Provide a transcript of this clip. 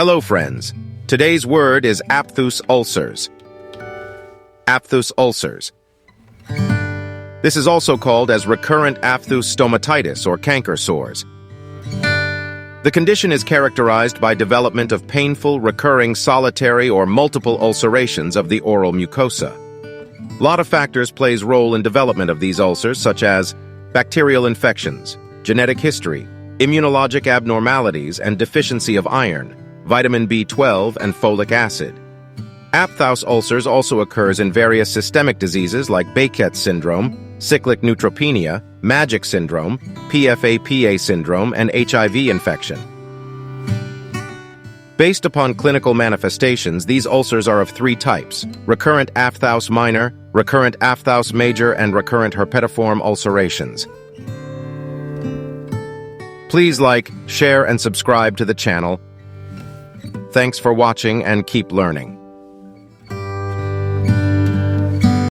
Hello, friends. Today's word is Aphthous ulcers. Aphthous ulcers. This is also called as recurrent aphthous stomatitis or canker sores. The condition is characterized by development of painful, recurring, solitary, or multiple ulcerations of the oral mucosa. A lot of factors plays role in development of these ulcers, such as bacterial infections, genetic history, immunologic abnormalities, and deficiency of iron, vitamin B12, and folic acid. Aphthous ulcers also occurs in various systemic diseases like Behçet's syndrome, cyclic neutropenia, Magic syndrome, PFA-PA syndrome, and HIV infection. Based upon clinical manifestations, these ulcers are of three types: recurrent aphthous minor, recurrent aphthous major, and recurrent herpetiform ulcerations. Please like, share, and subscribe to the channel. Thanks for watching and keep learning.